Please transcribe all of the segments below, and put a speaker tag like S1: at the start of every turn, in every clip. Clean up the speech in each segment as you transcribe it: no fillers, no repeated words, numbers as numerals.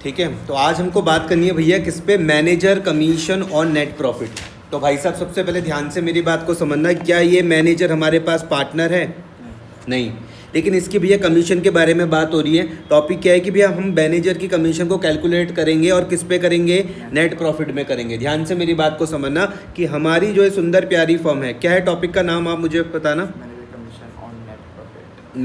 S1: ठीक है, तो आज हमको बात करनी है भैया किस पे, मैनेजर कमीशन और नेट प्रॉफिट। तो भाई साहब सबसे पहले ध्यान से मेरी बात को समझना, क्या ये मैनेजर हमारे पास पार्टनर है? नहीं, लेकिन इसकी भैया कमीशन के बारे में बात हो रही है। टॉपिक क्या है कि भैया हम मैनेजर की कमीशन को कैलकुलेट करेंगे और किस पे करेंगे, नेट प्रॉफिट में करेंगे। ध्यान से मेरी बात को समझना कि हमारी जो है सुंदर प्यारी फर्म है, क्या है टॉपिक का नाम आप मुझे बताना।
S2: Manager commission on net profit.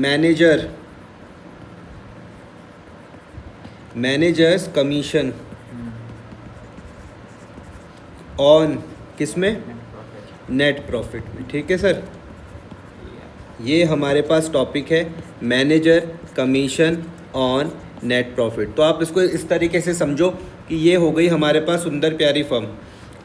S1: Managers commission on किस में, नेट प्रॉफिट में। ठीक है सर, ये हमारे पास टॉपिक है manager commission on net profit. तो आप इसको इस तरीके से समझो कि ये हो गई हमारे पास सुंदर प्यारी फर्म।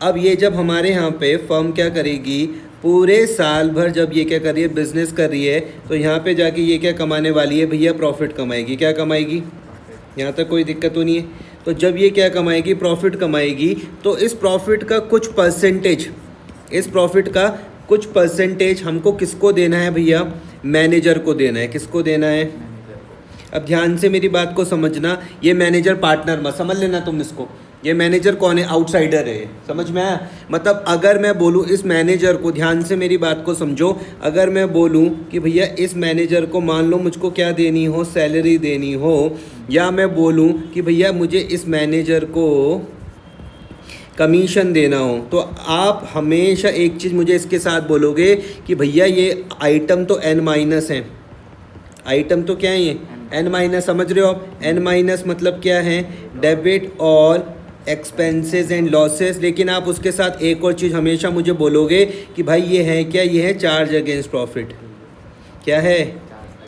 S1: अब ये जब हमारे यहाँ पे फर्म क्या करेगी, पूरे साल भर जब ये क्या कर रही है, बिजनेस कर रही है, तो यहाँ पे जाके ये क्या कमाने वाली है भैया, प्रॉफिट कमाएगी। क्या कमाएगी, यहाँ तक कोई दिक्कत तो नहीं है। तो जब ये क्या कमाएगी, प्रॉफिट कमाएगी, तो इस प्रॉफिट का कुछ परसेंटेज, इस प्रॉफिट का कुछ परसेंटेज हमको किसको देना है भैया, मैनेजर को देना है। किसको देना है? अब ध्यान से मेरी बात को समझना, ये मैनेजर पार्टनर मत समझ लेना तुम इसको। ये मैनेजर कौन है, आउटसाइडर है। समझ में आया? मतलब अगर मैं बोलूँ इस मैनेजर को, ध्यान से मेरी बात को समझो, अगर मैं बोलूँ कि भैया इस मैनेजर को मान लो मुझको क्या देनी हो, सैलरी देनी हो, या मैं बोलूँ कि भैया मुझे इस मैनेजर को कमीशन देना हो, तो आप हमेशा एक चीज़ मुझे इसके साथ बोलोगे कि भैया ये आइटम तो n माइनस है। आइटम तो क्या है ये, n माइनस। समझ रहे हो आप? n माइनस मतलब क्या है, डेबिट और एक्सपेंसेस एंड लॉसेस। लेकिन आप उसके साथ एक और चीज़ हमेशा मुझे बोलोगे कि भाई ये है क्या, ये है चार्ज अगेंस्ट प्रॉफिट। क्या है,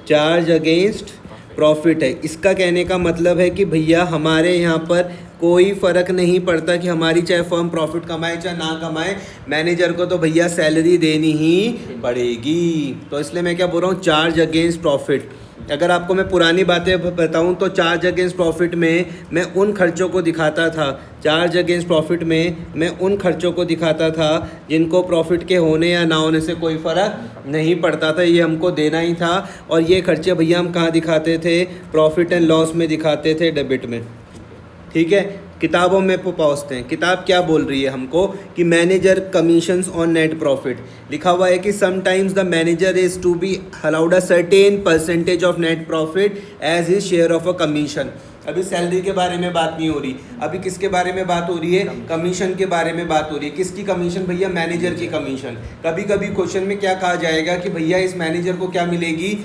S1: चार्ज अगेंस्ट प्रॉफिट है। इसका कहने का मतलब है कि भैया हमारे यहाँ पर कोई फ़र्क नहीं पड़ता कि हमारी चाहे फर्म प्रॉफिट कमाए चाहे ना कमाए, मैनेजर को तो भैया सैलरी देनी ही पड़ेगी। तो इसलिए मैं क्या बोल रहा हूँ, चार्ज अगेंस्ट प्रॉफिट। अगर आपको मैं पुरानी बातें बताऊं तो चार्ज अगेंस्ट प्रॉफिट में मैं उन खर्चों को दिखाता था, चार्ज अगेंस्ट प्रॉफिट में मैं उन खर्चों को दिखाता था जिनको प्रॉफिट के होने या ना होने से कोई फ़र्क नहीं पड़ता था, ये हमको देना ही था। और ये खर्चे भैया हम कहाँ दिखाते थे, प्रॉफिट एंड लॉस में दिखाते थे, डेबिट में। ठीक है, किताबों में पहुँचते हैं। किताब क्या बोल रही है हमको कि manager commissions on net profit. लिखा हुआ है कि sometimes the manager is to be allowed a certain percentage of net profit as his share of a commission. अभी सैलरी के बारे में बात नहीं हो रही, अभी किसके बारे में बात हो रही है, कमीशन के बारे में बात हो रही है। किसकी कमीशन भैया, मैनेजर की कमीशन। कभी कभी क्वेश्चन में क्या कहा जाएगा कि भैया इस मैनेजर को क्या मिलेगी,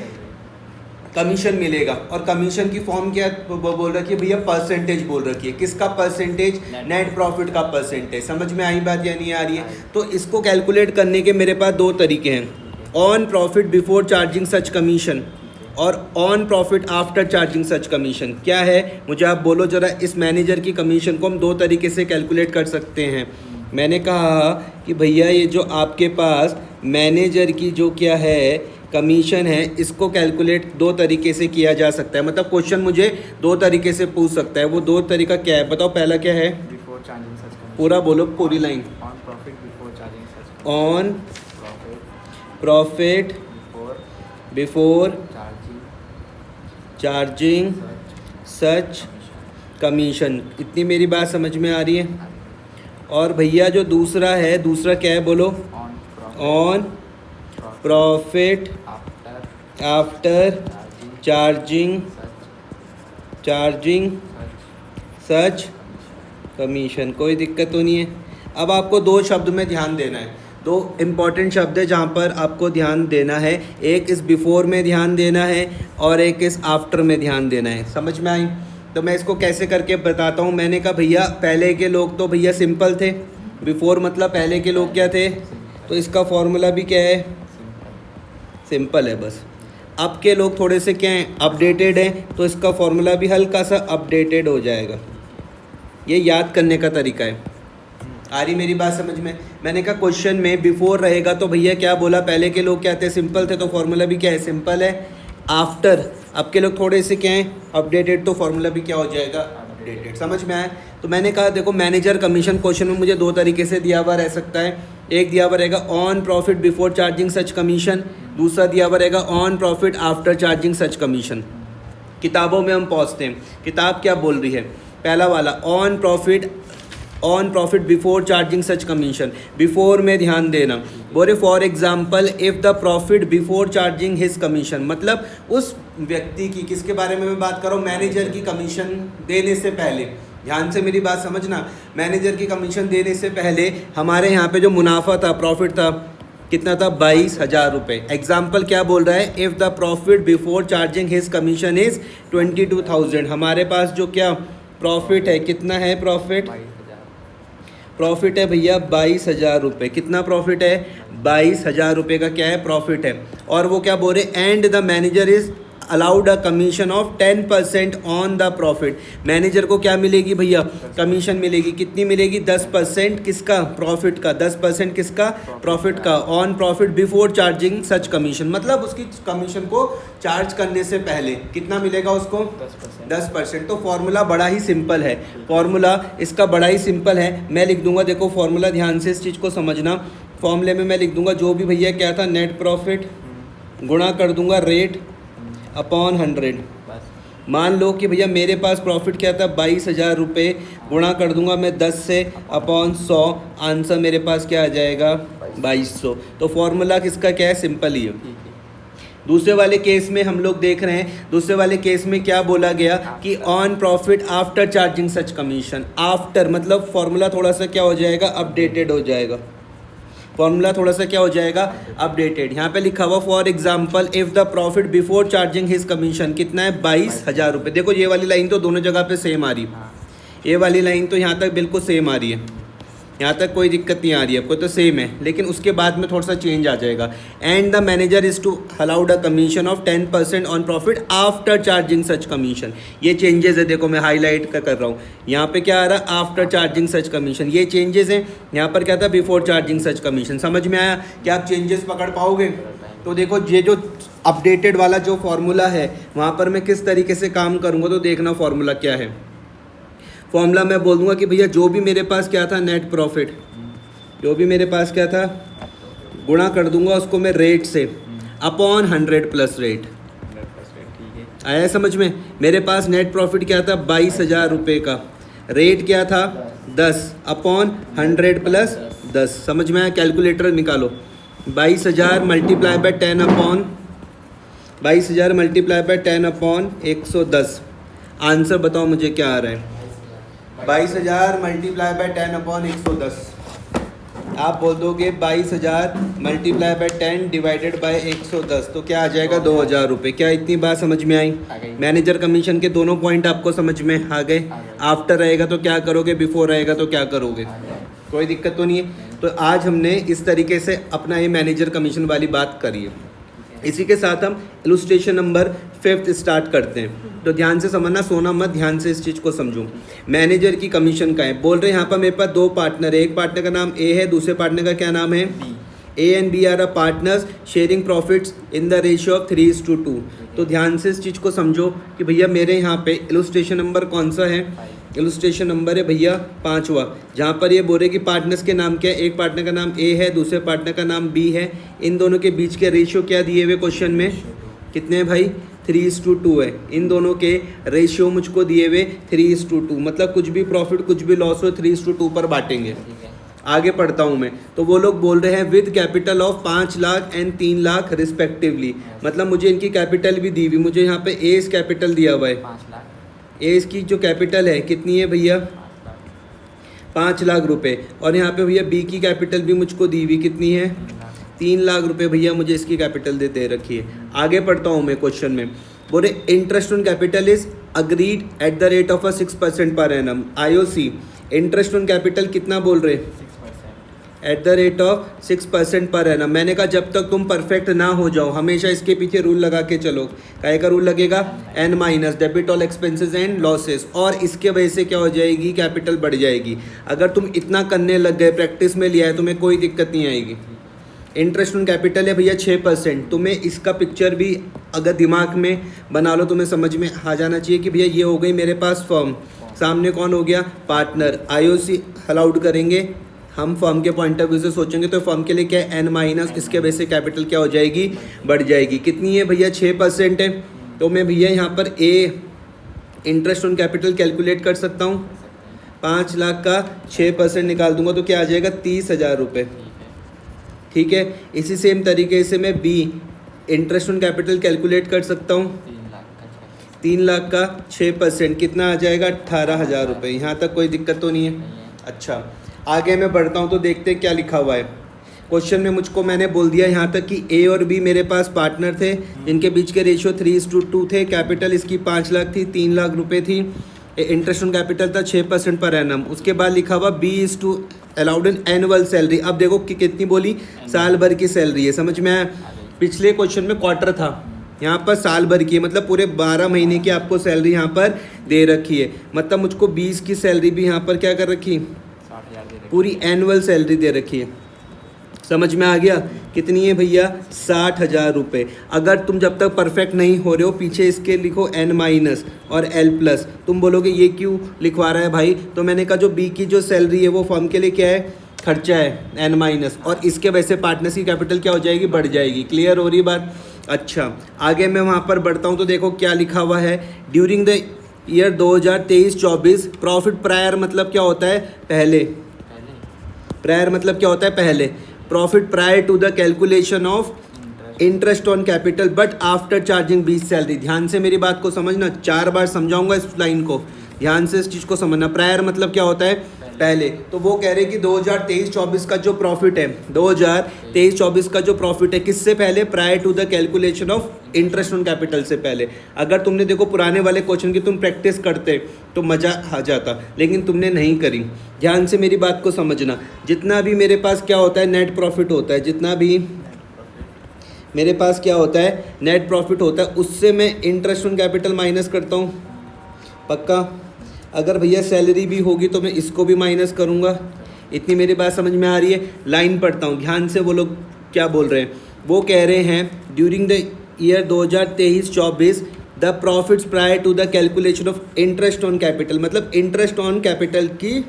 S1: कमीशन मिलेगा। और कमीशन की फॉर्म क्या बोल रखी है भैया, परसेंटेज बोल रखी है। किसका परसेंटेज, नेट प्रॉफिट का परसेंटेज। समझ में आई बात या नहीं आ रही है? तो इसको कैलकुलेट करने के मेरे पास दो तरीके हैं, on profit before charging such commission और on profit after charging such commission. क्या है मुझे आप बोलो जरा। इस मैनेजर की कमीशन को हम दो तरीके से कैलकुलेट कर सकते हैं। मैंने कहा कि भैया ये जो आपके पास मैनेजर की जो क्या है कमीशन है, इसको कैलकुलेट दो तरीके से किया जा सकता है। मतलब क्वेश्चन मुझे दो तरीके से पूछ सकता है। वो दो तरीका क्या है बताओ? पहला क्या है,
S2: बिफोर चार्जिंग सच कमीशन।
S1: पूरा बोलो, पूरी line.
S2: On profit before charging such,
S1: on profit before charging such commission. इतनी मेरी बात समझ में आ रही है? और भैया जो दूसरा है, दूसरा क्या है बोलो? On profit after charging such commission. कोई दिक्कत तो नहीं है? अब आपको दो शब्द में ध्यान देना है, दो इम्पॉर्टेंट शब्द है जहाँ पर आपको ध्यान देना है। एक इस बिफोर में ध्यान देना है और एक इस आफ्टर में ध्यान देना है। समझ में आई? तो मैं इसको कैसे करके बताता हूँ। मैंने कहा भैया पहले के लोग तो भैया सिंपल थे। बिफोर मतलब पहले के लोग क्या थे, तो इसका फॉर्मूला भी क्या है, सिंपल है बस। अब के लोग थोड़े से क्या हैं, अपडेटेड हैं, तो इसका फॉर्मूला भी हल्का सा अपडेटेड हो जाएगा। ये याद करने का तरीका है। आ रही मेरी बात समझ में? मैंने कहा क्वेश्चन में बिफोर रहेगा तो भैया क्या बोला, पहले के लोग क्या थे, सिंपल थे, तो फॉर्मूला भी क्या है, सिंपल है। आफ्टर अब के लोग थोड़े से क्या हैं, अपडेटेड, तो फॉर्मूला भी क्या हो जाएगा, अपडेटेड। समझ में आया? तो मैंने कहा देखो मैनेजर कमीशन क्वेश्चन में मुझे दो तरीके से दिया हुआ रह सकता है। एक दिया हुआ रहेगा on profit before charging such commission, दूसरा दिया हुआ रहेगा on profit after charging such commission. किताबों में हम पहुँचते हैं। किताब क्या बोल रही है पहला वाला on profit before charging such commission, before में ध्यान देना। बोले for example if the profit before charging his commission, मतलब उस व्यक्ति की, किसके बारे में मैं बात कर रहा हूँ, मैनेजर की कमीशन देने से पहले, ध्यान से मेरी बात समझना, मैनेजर की कमीशन देने से पहले हमारे यहाँ पे जो मुनाफा था, प्रॉफिट था, कितना था, 22,000 रुपये। एग्जाम्पल क्या बोल रहा है, if the profit before charging his commission is 22,000, हमारे पास जो क्या प्रॉफिट है, कितना है प्रॉफिट, प्रॉफिट है भैया 22,000 रुपये। कितना प्रॉफिट है, 22,000 रुपये का क्या है प्रॉफिट है। और वो क्या बोल रहे, and the manager is allowed a commission of 10% on the profit, manager को क्या मिलेगी भैया, कमीशन मिलेगी। कितनी मिलेगी, 10%, किसका, प्रॉफिट का, 10% किसका, प्रॉफिट का, on profit before charging such commission, मतलब उसकी कमीशन को चार्ज करने से पहले कितना मिलेगा उसको, 10%। तो फॉर्मूला बड़ा ही सिंपल है, फॉर्मूला इसका बड़ा ही सिंपल है। मैं लिख दूंगा, देखो फॉर्मूला ध्यान से इस चीज़ को समझना। फॉर्मूले में मैं लिख दूंगा जो भी भैया क्या था, नेट प्रॉफिट गुणा कर दूंगा रेट अपॉन 100। मान लो कि भैया मेरे पास प्रॉफिट क्या था, 22,000 रुपये, गुणा कर दूंगा मैं 10 से अपॉन 100, आंसर मेरे पास क्या आ जाएगा, 2200। तो फॉर्मूला किसका क्या है, सिंपल ही है। दूसरे वाले केस में हम लोग देख रहे हैं, दूसरे वाले केस में क्या बोला गया कि on profit after charging such commission, after मतलब फॉर्मूला थोड़ा सा क्या हो जाएगा, अपडेटेड हो जाएगा, फॉर्मूला थोड़ा सा क्या हो जाएगा, अपडेटेड। यहाँ पे लिखा हुआ for example if the profit before charging his commission कितना है, 22,000 रुपये। देखो ये वाली लाइन तो दोनों जगह पे सेम आ रही है, ये वाली लाइन तो यहाँ तक बिल्कुल सेम आ रही है, यहाँ तक कोई दिक्कत नहीं आ रही है आपको, तो सेम है। लेकिन उसके बाद में थोड़ा सा चेंज आ जाएगा, and the manager is to allowed a commission of 10% on profit after charging such commission. ये चेंजेस है, देखो मैं हाईलाइट कर रहा हूँ, यहाँ पे क्या आ रहा है, आफ्टर चार्जिंग सच कमीशन, ये चेंजेस हैं। यहाँ पर क्या था, बिफोर चार्जिंग सच कमीशन। समझ में आया, क्या आप चेंजेस पकड़ पाओगे? तो देखो ये जो अपडेटेड वाला जो फॉर्मूला है वहाँ पर मैं किस तरीके से काम करूँगा, तो देखना फॉर्मूला क्या है। फॉर्मूला मैं बोल दूंगा कि भैया जो भी मेरे पास क्या था, नेट प्रॉफिट, जो भी मेरे पास क्या था, गुणा कर दूंगा उसको मैं रेट से अपॉन 100 प्लस रेट। आया समझ में? मेरे पास नेट प्रॉफिट क्या था, 22,000 रुपये का, रेट क्या था 10 अपॉन 100 प्लस 10। समझ में आया? कैलकुलेटर निकालो, 22,000 multiply by 10 upon 22,000 multiply by 10 upon 110। Answer बताओ मुझे क्या आ रहा है, 22,000 मल्टीप्लाई बाय 10 अपॉन 110। आप बोल दोगे 22,000 मल्टीप्लाई बाय 10 डिवाइडेड बाय 110, तो क्या आ जाएगा, 2,000 रुपये। क्या इतनी बात समझ में आई? मैनेजर कमीशन के दोनों पॉइंट आपको समझ में आ गए। आफ्टर रहेगा तो क्या करोगे, बिफोर रहेगा तो क्या करोगे, कोई दिक्कत तो नहीं है। तो आज हमने इस तरीके से अपना ये मैनेजर कमीशन वाली बात करी है। इसी के साथ हम इलुस्ट्रेशन नंबर 5 स्टार्ट करते हैं। तो ध्यान से समझना, सोना मत, ध्यान से इस चीज़ को समझो। मैनेजर की कमीशन का है, बोल रहे हैं यहाँ पर मेरे पास 2 पार्टनर है, एक पार्टनर का नाम ए है, दूसरे पार्टनर का क्या नाम है, A and B are a partners sharing profits in the ratio of 3:2। तो ध्यान से इस चीज़ को समझो कि भैया मेरे यहाँ पे इलुस्ट्रेशन नंबर कौन सा है, इलुस्ट्रेशन नंबर है भैया 5वां, जहाँ पर ये बोल रहे कि पार्टनर्स के नाम क्या है, एक पार्टनर का नाम ए है, दूसरे पार्टनर का नाम बी है। इन दोनों के बीच के रेशियो क्या दिए हुए क्वेश्चन में, कितने हैं भाई, 3:2 है। इन दोनों के रेशियो मुझको दिए हुए 3:2, मतलब कुछ भी प्रॉफिट कुछ भी लॉस हो 3:2 पर बांटेंगे। आगे पढ़ता हूँ मैं, तो वो लोग बोल रहे हैं with capital of 5 lakh and 3 lakh respectively, मतलब मुझे इनकी कैपिटल भी दी हुई, मुझे यहाँ पे एज कैपिटल दिया हुआ है, एज की जो कैपिटल है कितनी है भैया, 5 लाख रुपए, और यहाँ पे भैया बी की कैपिटल भी मुझको दी हुई कितनी है, 3 लाख रुपए भैया मुझे इसकी कैपिटल दे रखी है। आगे पढ़ता हूँ मैं क्वेश्चन में, बोले interest on capital is agreed at the rate of 6% per annum. IOC interest on capital कितना बोल रहे, at the rate of 6% per annum. मैंने कहा जब तक तुम परफेक्ट ना हो जाओ हमेशा इसके पीछे रूल लगा के चलो। काय का रूल लगेगा, N- debit all expenses and losses, और इसके वजह से क्या हो जाएगी, कैपिटल बढ़ जाएगी। अगर तुम इतना करने लग गए, प्रैक्टिस में लिया है, तुम्हें कोई दिक्कत नहीं आएगी। इंटरेस्ट ऑन कैपिटल है भैया 6%, तुम्हें इसका पिक्चर भी अगर दिमाग में बना लो तुम्हें समझ में आ जाना चाहिए कि भैया ये हो गई मेरे पास फर्म, सामने कौन हो गया, पार्टनर। IOC अलाउड करेंगे, हम फर्म के पॉइंट ऑफ व्यू से सोचेंगे तो फर्म के लिए क्या है, N-, इसके वजह से कैपिटल क्या हो जाएगी, बढ़ जाएगी। कितनी है भैया, 6% है। तो मैं भैया यहाँ पर ए इंटरेस्ट ऑन कैपिटल कैलकुलेट कर सकता हूँ। 5 लाख का 6% निकाल दूंगा तो क्या आ जाएगा 30,000 रुपये। ठीक है, इसी सेम तरीके से मैं B interest on capital calculate कर सकता हूँ। 3 लाख का 6% कितना आ जाएगा 18,000 रुपये। यहाँ तक कोई दिक्कत तो नहीं है। अच्छा, आगे मैं बढ़ता हूँ तो देखते हैं क्या लिखा हुआ है क्वेश्चन में। मुझको मैंने बोल दिया यहाँ तक कि ए और बी मेरे पास पार्टनर थे जिनके बीच के रेशियो 3:2 थे। कैपिटल इसकी 5 लाख थी, 3 लाख रुपए थी। इंटरेस्ट ऑन कैपिटल था 6% पर एनम। उसके बाद लिखा हुआ B is to allowed in annual salary. अब देखो कि कितनी बोली, साल भर की सैलरी है। समझ में आया? पिछले क्वेश्चन में क्वार्टर था, यहाँ पर साल भर की है, मतलब पूरे 12 महीने की आपको सैलरी यहाँ पर दे रखी है। मतलब मुझको 20 की सैलरी भी यहाँ पर क्या कर रखी,
S2: 60,000 दे रखे।
S1: पूरी एनुअल सैलरी दे रखी है। समझ में आ गया? कितनी है भैया 60,000 रुपये। अगर तुम जब तक परफेक्ट नहीं हो रहे हो पीछे इसके लिखो N- और L+। तुम बोलोगे ये क्यों लिखवा रहा है भाई, तो मैंने कहा जो बी की जो सैलरी है वो फर्म के लिए क्या है, खर्चा है N-, और इसके वजह से पार्टनर्स की कैपिटल क्या हो जाएगी, बढ़ जाएगी। क्लियर हो रही बात? अच्छा, आगे मैं वहाँ पर बढ़ता हूँ तो देखो क्या लिखा हुआ है। During the year 2023-24 profit prior मतलब क्या होता है, पहले। प्रायर मतलब क्या होता है, पहले। Profit prior to the calculation of interest on capital but after charging B's salary. ध्यान से मेरी बात को समझना, 4 बार समझाऊंगा इस लाइन को, ध्यान से इस चीज़ को समझना। प्रायर मतलब क्या होता है, पहले। तो वो कह रहे हैं कि 2023-24 का जो प्रॉफिट है, 2023-24 का जो प्रॉफिट है किससे पहले, prior to the calculation of interest on capital से पहले। अगर तुमने देखो पुराने वाले क्वेश्चन की तुम प्रैक्टिस करते तो मज़ा आ जाता, लेकिन तुमने नहीं करी। ध्यान से मेरी बात को समझना, जितना भी मेरे पास क्या होता है नेट प्रॉफिट होता है, जितना भी मेरे पास क्या होता है नेट प्रॉफिट होता है, उससे मैं इंटरेस्ट ऑन कैपिटल माइनस करता हूँ। पक्का? अगर भैया सैलरी भी होगी तो मैं इसको भी माइनस करूँगा। इतनी मेरी बात समझ में आ रही है? लाइन पढ़ता हूँ ध्यान से, वो लोग क्या बोल रहे हैं। वो कह रहे हैं during the year 2023-24 the profits prior to the calculation of interest on capital, मतलब इंटरेस्ट ऑन कैपिटल की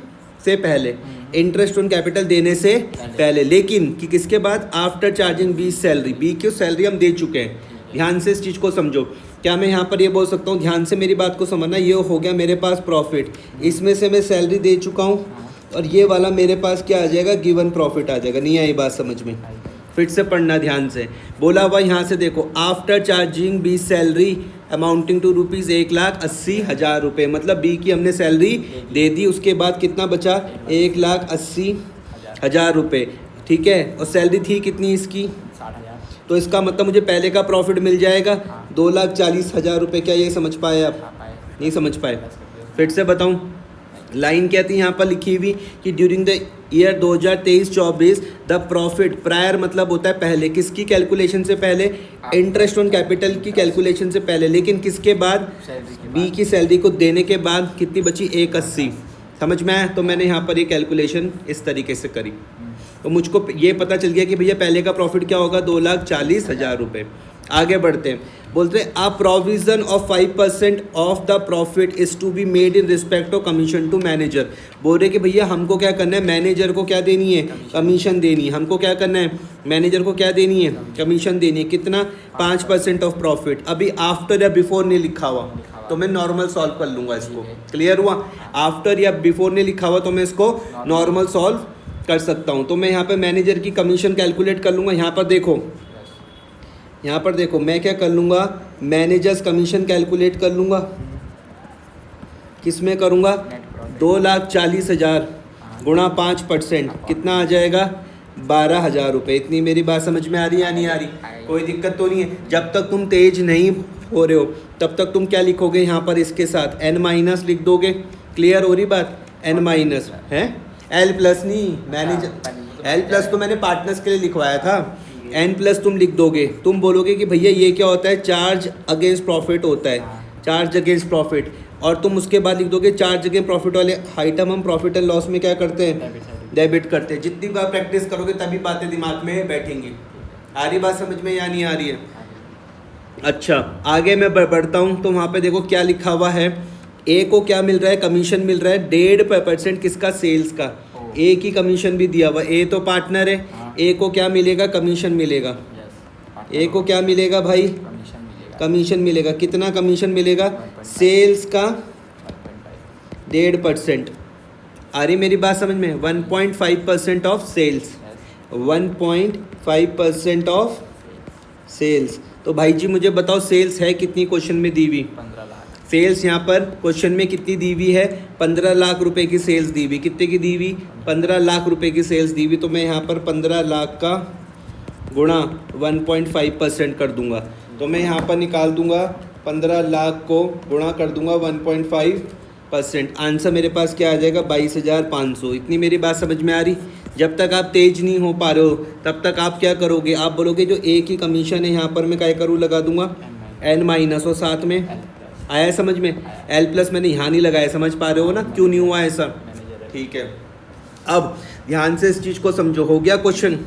S1: से पहले, इंटरेस्ट ऑन कैपिटल देने से पहले, लेकिन कि किसके बाद, after charging B salary. B की सैलरी हम दे चुके हैं। ध्यान से इस चीज़ को समझो। क्या मैं यहाँ पर ये बोल सकता हूँ, ध्यान से मेरी बात को समझना, ये हो गया मेरे पास प्रॉफिट, इसमें से मैं सैलरी दे चुका हूँ, और ये वाला मेरे पास क्या आ जाएगा, गिवन प्रॉफिट आ जाएगा। नहीं आई बात समझ में? फिर से पढ़ना ध्यान से। बोला हुआ यहाँ से देखो, after charging B salary amounting to ₹1,80,000 रुपये, मतलब बी की हमने सैलरी दे दी, उसके बाद कितना बचा, 1,80,000 रुपये। ठीक है, और सैलरी थी कितनी इसकी,
S2: 60,000।
S1: तो इसका मतलब मुझे पहले का प्रॉफिट मिल जाएगा 2,40,000 रुपये। क्या ये समझ पाए आप? नहीं समझ पाए? फिर से बताऊं, लाइन क्या थी यहाँ पर लिखी हुई कि during the year 2023-24 the profit, prior मतलब होता है पहले, किसकी कैलकुलेशन से पहले, इंटरेस्ट ऑन कैपिटल की कैलकुलेशन से पहले, लेकिन किसके बाद, बी की सैलरी को देने के बाद कितनी बची, 1,80। समझ में आया? तो मैंने यहाँ पर ये कैलकुलेशन इस तरीके से करी, तो मुझको ये पता चल गया कि भैया पहले का प्रॉफिट क्या होगा, 2,40,000 रुपये। आगे बढ़ते हैं, बोलते हैं a provision of 5% of the profit is to be made in respect of commission to manager. बोल रहे कि भैया हमको क्या करना है, मैनेजर को क्या देनी है, कमीशन देनी है। हमको क्या करना है, मैनेजर को क्या देनी है, कमीशन देनी है। कितना, 5% ऑफ प्रॉफिट। अभी आफ्टर या बिफोर नहीं लिखा हुआ तो मैं नॉर्मल सॉल्व कर लूँगा इसको। क्लियर हुआ? आफ्टर या बिफोर नहीं लिखा हुआ तो मैं इसको नॉर्मल सॉल्व कर सकता हूँ। तो मैं यहाँ पे मैनेजर की कमीशन कैलकुलेट कर लूँगा। यहाँ पर देखो, मैं क्या कर लूँगा, मैनेजर्स कमीशन कैलकुलेट कर लूँगा। किस में करूँगा, 2,40,000 गुणा 5%, कितना आ जाएगा, 12,000 रुपये। इतनी मेरी बात समझ में आ रही है या नहीं आ रही? कोई दिक्कत तो नहीं है? जब तक तुम तेज नहीं हो रहे हो तब तक तुम क्या लिखोगे यहाँ पर, इसके साथ N- लिख दोगे। क्लियर हो रही बात? N- है, L+ नहीं, मैनेजर L+ तो मैंने पार्टनर्स के लिए लिखवाया था, N+ तुम लिख दोगे। तुम बोलोगे कि भैया ये क्या होता है, चार्ज अगेंस्ट प्रॉफिट होता है, चार्ज अगेंस्ट प्रॉफिट, और तुम उसके बाद लिख दोगे चार्ज अगेंस्ट प्रॉफिट वाले आइटम हम प्रॉफिट एंड लॉस में क्या करते हैं, डेबिट करते हैं। जितनी बार प्रैक्टिस करोगे तभी बातें दिमाग में बैठेंगी। आ रही बात समझ में या नहीं आ रही है? अच्छा, आगे मैं बढ़ता हूँ तो वहाँ पे देखो क्या लिखा हुआ है। ए को क्या मिल रहा है, कमीशन मिल रहा है 1.5%, किसका, सेल्स का। ए की कमीशन भी दिया हुआ, ए तो पार्टनर है। ए को क्या मिलेगा, कमीशन मिलेगा। ए को क्या मिलेगा भाई, कमीशन मिलेगा। कितना कमीशन मिलेगा?
S2: 1.5
S1: सेल्स का
S2: 1.5
S1: 1.5%। आ रही मेरी बात समझ में? 1.5% of sales,
S2: yes
S1: 1.5% of sales. तो भाई जी मुझे बताओ सेल्स है कितनी क्वेश्चन में दी हुई?
S2: 15 लाख
S1: सेल्स यहाँ पर क्वेश्चन में कितनी दी हुई है? 15 लाख रुपए की सेल्स दी हुई। कितने की दी हुई? 15 लाख रुपए की सेल्स दी हुई। तो मैं यहाँ पर 15 लाख का गुणा 1.5% कर दूंगा। तो मैं यहाँ पर निकाल दूंगा 15 लाख को गुणा कर दूंगा 1.5%। आंसर मेरे पास क्या आ जाएगा? 22,500। इतनी मेरी बात समझ में आ रही? जब तक आप तेज नहीं हो पा रहे हो तब तक आप क्या करोगे? आप बोलोगे जो ए की कमीशन है यहाँ पर मैं क्या करूँ? लगा दूंगा एन माइनस और साथ में आया है समझ में? एल प्लस मैंने यहाँ नहीं लगाया, समझ पा रहे हो ना क्यों नहीं हुआ ऐसा? ठीक है, अब ध्यान से इस चीज़ को समझो। हो गया क्वेश्चन?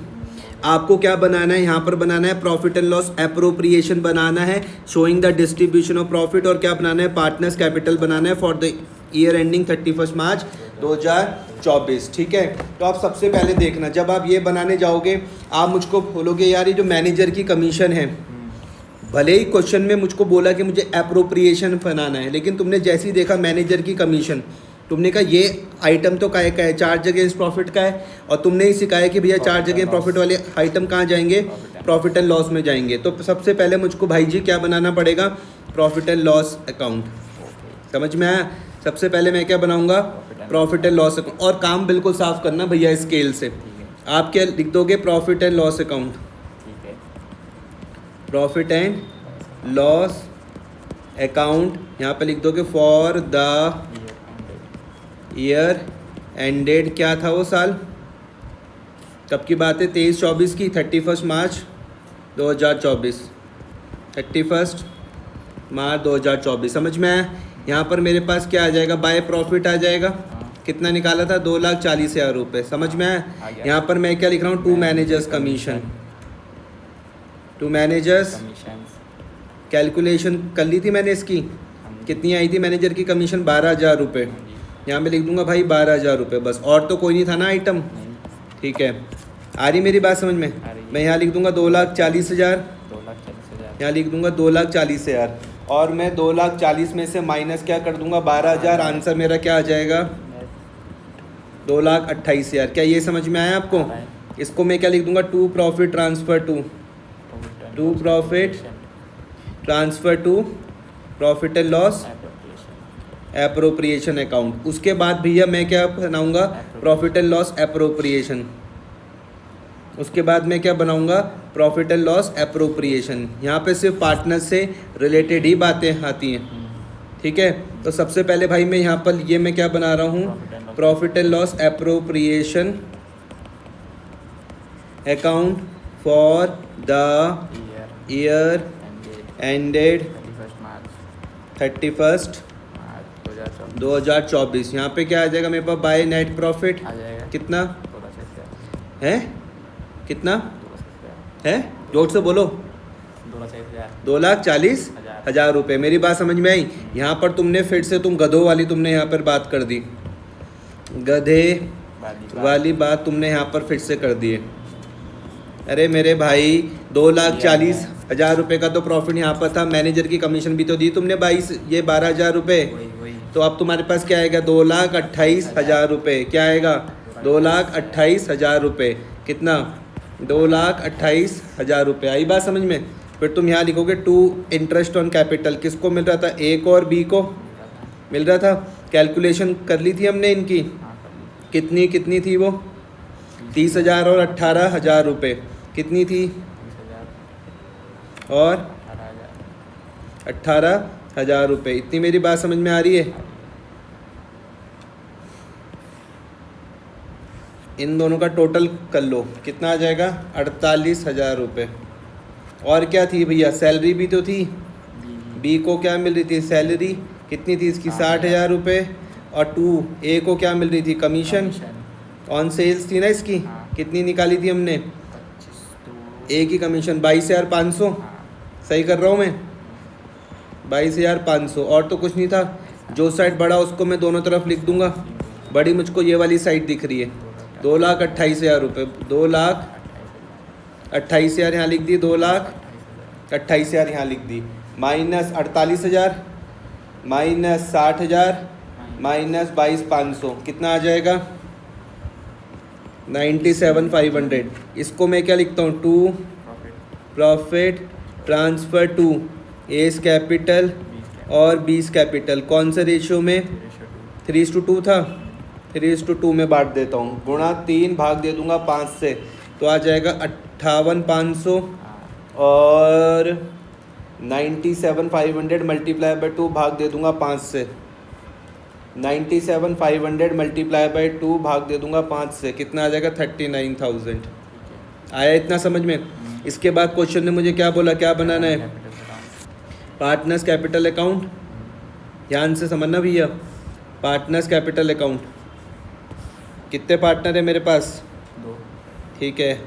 S1: आपको क्या बनाना है यहाँ पर? बनाना है प्रॉफिट एंड लॉस एप्रोप्रिएशन बनाना है, showing the distribution of profit, और क्या बनाना है? पार्टनर्स कैपिटल बनाना है फॉर द ईयर एंडिंग 31 मार्च 2024। ठीक है, तो आप सबसे पहले देखना, जब आप ये बनाने जाओगे आप मुझको बोलोगे यार ये जो मैनेजर की कमीशन है, भले ही क्वेश्चन में मुझको बोला कि मुझे एप्रोप्रिएशन बनाना है, लेकिन तुमने जैसे ही देखा मैनेजर की कमीशन, तुमने कहा ये आइटम तो काय का है? चार्ज अगेंस्ट प्रॉफिट का है। और तुमने ही सिखाया कि भैया चार्ज अगेंस्ट प्रॉफिट वाले आइटम कहाँ जाएंगे? प्रॉफिट एंड लॉस में जाएंगे। तो सबसे पहले मुझको भाई जी क्या बनाना पड़ेगा? Profit and loss account. समझ में आया? सबसे पहले मैं क्या बनाऊंगा? Profit and loss account. और काम बिल्कुल साफ करना भैया स्केल से। आप क्या लिख दोगे? Profit and loss account.
S2: ठीक है,
S1: प्रॉफिट एंड लॉस अकाउंट यहाँ पे लिख दोगे फॉर द ईयर एंडेड। क्या था वो साल? कब की बात है? 23-24 की, 31 मार्च 2024। 31 मार्च 2024। समझ में आया? यहाँ पर मेरे पास क्या आ जाएगा? बाय प्रॉफिट आ जाएगा। कितना निकाला था? 2,40,000 रुपये। समझ में आया? यहाँ पर मैं क्या लिख रहा हूँ? To managers commission. To managers
S2: commissions
S1: calculation कर ली थी मैंने इसकी। कितनी आई थी मैनेजर की कमीशन? 12,000 रुपये। यहाँ पे लिख दूंगा भाई 12,000 रुपये बस, और तो कोई नहीं था ना आइटम।
S2: नहीं,
S1: ठीक है, आ रही मेरी बात समझ में?
S2: आ रही है।
S1: मैं यहाँ लिख दूंगा 2,40,000,
S2: 2,40,000
S1: यहाँ लिख दूंगा 2,40,000, और मैं 2,40,000 में से माइनस क्या कर दूंगा? 12,000। आंसर मेरा क्या आ जाएगा? 2,28,000। क्या ये समझ में आया आपको? इसको मैं क्या लिख दूंगा? To profit transfer to profit transfer to profit and loss appropriation account. उसके बाद भैया मैं क्या बनाऊंगा? Profit and loss appropriation. उसके बाद मैं क्या बनाऊंगा? Profit and loss appropriation. यहाँ पे सिर्फ पार्टनर से रिलेटेड ही बातें आती हैं। ठीक है, तो सबसे पहले भाई मैं यहाँ पर ये मैं क्या बना रहा हूँ? Profit and loss appropriation account for the year ended 31
S2: मार्च
S1: 2024। यहाँ पे क्या आ जाएगा मेरे पास? बाय नेट प्रॉफिट
S2: आ जाएगा।
S1: कितना
S2: 2,40,000
S1: है? कितना
S2: 2,40,000
S1: है? जोर से बोलो।
S2: 2,40,000
S1: 2,40,000 रुपये। मेरी बात समझ में आई? यहाँ पर तुमने फिर से तुम गधों वाली तुमने यहाँ पर बात कर दी, गधे वाली बात तुमने यहाँ पर फिर से कर दी है। अरे मेरे भाई 2,40,000 रुपये का तो प्रॉफिट यहाँ पर था, मैनेजर की कमीशन भी तो दी तुमने 12,000 रुपये।
S2: वही
S1: तो अब तुम्हारे पास क्या आएगा? 2,28,000 रुपये। क्या आएगा? 2,28,000 रुपये। कितना? 2,28,000 रुपये। आई बात समझ में? फिर तुम यहाँ लिखोगे टू इंटरेस्ट ऑन कैपिटल। किसको मिल रहा था? ए को और बी को मिल रहा था। कैलकुलेशन कर ली थी हमने इनकी। कितनी कितनी थी वो? 30,000 और 18,000 रुपये। कितनी थी?
S2: 30,000
S1: और
S2: 18,000
S1: 18,000 रुपये। इतनी मेरी बात समझ में आ रही है? इन दोनों का टोटल कर लो, कितना आ जाएगा? 48,000 रुपये। और क्या थी भैया? सैलरी भी तो थी। बी को क्या मिल रही थी? सैलरी कितनी थी इसकी? 60,000 रुपये। और टू ए को क्या मिल रही थी? कमीशन ऑन सेल्स थी ना इसकी। कितनी निकाली थी हमने?
S2: 25
S1: ए की कमीशन 22,500। सही कर रहा हूँ मैं? 22,500। और तो कुछ नहीं था। जो साइड बड़ा उसको मैं दोनों तरफ लिख दूंगा। बड़ी मुझको ये वाली साइड दिख रही है। 2,28,000 रुपये। 2,28,000 यहाँ लिख दी। 2,28,000 यहाँ लिख दी। माइनस 48,000 माइनस 60,000 माइनस 22,500 कितना आ जाएगा 97,500। इसको मैं क्या लिखता हूँ 2
S2: profit
S1: profit transfer to A's capital और बीस कैपिटल कौन से रेशियो में 3:2 था 3:2 में बांट देता हूँ गुणा 3 भाग दे दूंगा 5 से तो आ जाएगा 58,500 और 97,500 मल्टीप्लाई बाय 2 भाग दे दूंगा 5 से 97,500 मल्टीप्लाई बाय 2 भाग दे दूंगा 5 से कितना आ जाएगा 39,000। आया इतना समझ में। इसके बाद क्वेश्चन ने मुझे क्या बोला क्या बनाना है पार्टनर्स कैपिटल अकाउंट। ध्यान से समझना भैया पार्टनर्स कैपिटल अकाउंट कितने पार्टनर है मेरे पास
S2: 2
S1: ठीक है।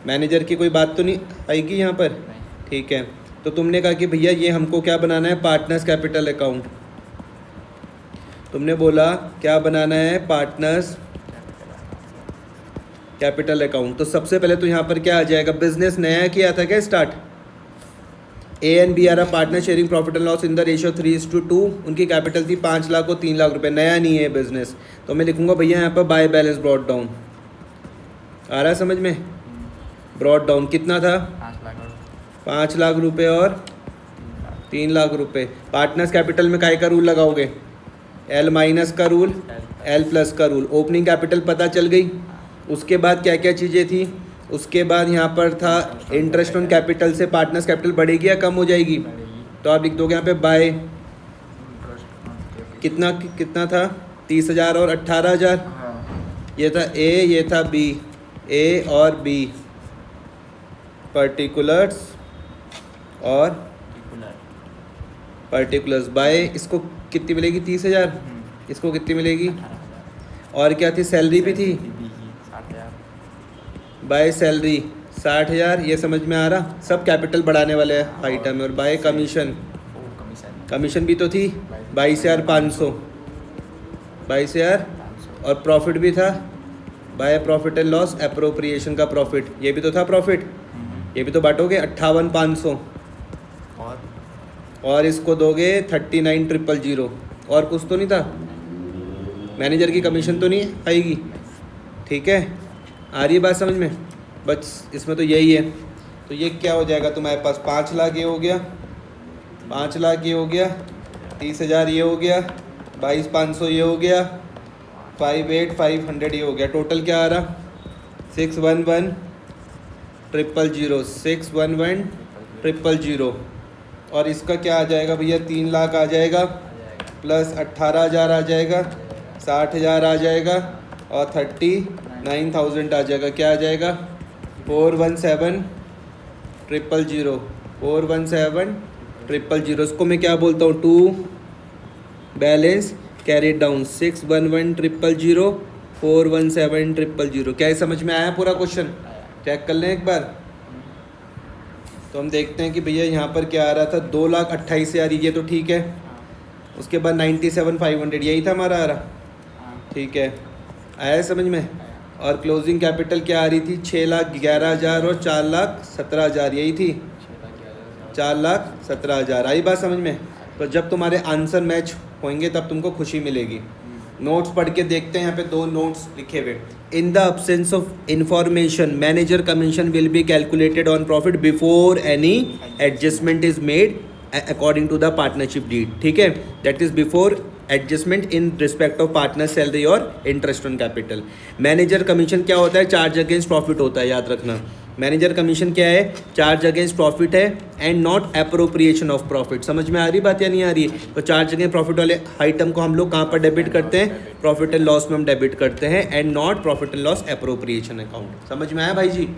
S1: मैनेजर की कोई बात तो नहीं आएगी यहाँ पर
S2: नहीं
S1: ठीक है। तो तुमने कहा कि भैया ये हमको क्या बनाना है पार्टनर्स कैपिटल अकाउंट। तुमने बोला क्या बनाना है पार्टनर्स कैपिटल अकाउंट। तो सबसे पहले तो यहाँ पर क्या आ जाएगा बिजनेस नया किया था क्या start A and B are आ partner sharing profit and loss in the ratio 3:2। उनकी कैपिटल थी 5 लाख और 3 लाख रुपए नया नहीं है बिजनेस। तो मैं लिखूंगा भैया यहाँ पर बाय बैलेंस ब्रॉड डाउन आ रहा है समझ में। ब्रॉड डाउन कितना था
S2: 5 लाख और
S1: 5 लाख रुपए और 3 लाख रुपए। पार्टनर्स कैपिटल में काय का रूल लगाओगे एल माइनस का रूल एल प्लस का रूल। ओपनिंग कैपिटल पता चल गई। उसके बाद क्या क्या चीज़ें थी उसके बाद यहाँ पर था इंटरेस्ट ऑन कैपिटल से पार्टनर्स कैपिटल बढ़ेगी या कम हो जाएगी। तो आप लिख दोगे यहाँ पे बाय कितना कितना था 30,000 और 18,000। ये था ए ये था बी ए और बी पर्टिकुलर्स और पर्टिकुलर्स बाय इसको कितनी मिलेगी 30,000 इसको कितनी मिलेगी
S2: 18,000
S1: और क्या थी सैलरी भी थी
S2: 60,000
S1: बाय सैलरी 60,000 ये समझ में आ रहा। सब कैपिटल बढ़ाने वाले आइटम है। और बाय कमीशन
S2: कमीशन
S1: कमीशन भी तो थी 22,500 22,000 और प्रॉफिट भी था by profit and loss appropriation का प्रॉफिट ये भी तो था प्रॉफिट ये भी तो बांटोगे 58,500 और इसको दोगे 39,000 और कुछ तो नहीं था मैनेजर की कमीशन तो नहीं आएगी ठीक है। आ रही है बात समझ में बस इसमें तो यही है। तो ये क्या हो जाएगा तुम्हारे पास 5 लाख ये हो गया 5 लाख ये हो गया 30,000 ये हो गया 22,500 ये हो गया 58,500 ये हो गया। टोटल क्या आ रहा 611,000 611,000 और इसका क्या आ जाएगा भैया 3 लाख आ जाएगा प्लस 18,000 आ जाएगा 60,000 आ जाएगा और 39,000 आ जाएगा। क्या आ जाएगा 417,000 417,000 इसको मैं क्या बोलता हूँ 2 बैलेंस कैरिड डाउन 611,000 417,000 क्या ये समझ में आया पूरा क्वेश्चन। चेक कर लें एक बार। तो हम देखते हैं कि भैया यहाँ पर क्या आ रहा था 2,28,000 ये तो ठीक है। उसके बाद 97,500 यही था हमारा आ रहा ठीक है। आया समझ में। और क्लोजिंग कैपिटल क्या आ रही थी 6,11,000 और 4,17,000 यही थी 4,17,000 आई बात समझ में। तो जब तुम्हारे आंसर मैच होंगे तब तुमको खुशी मिलेगी। नोट्स पढ़ के देखते हैं यहाँ पे 2 नोट्स लिखे हुए। In the absence of information manager commission will be calculated on profit before any adjustment is made according to the partnership deed ठीक है। That is before adjustment in respect of partner salary और interest on capital. Manager commission क्या होता है charge against profit होता है याद रखना। मैनेजर कमीशन क्या है चार्ज अगेंस्ट प्रॉफिट है and not appropriation of profit. समझ में आ रही बात या नहीं आ रही है। तो चार्ज अगेंस्ट प्रॉफिट वाले आइटम को हम लोग कहाँ पर डेबिट करते हैं प्रॉफिट एंड लॉस में हम डेबिट करते हैं and not profit and loss appropriation account. समझ में आया भाई जी।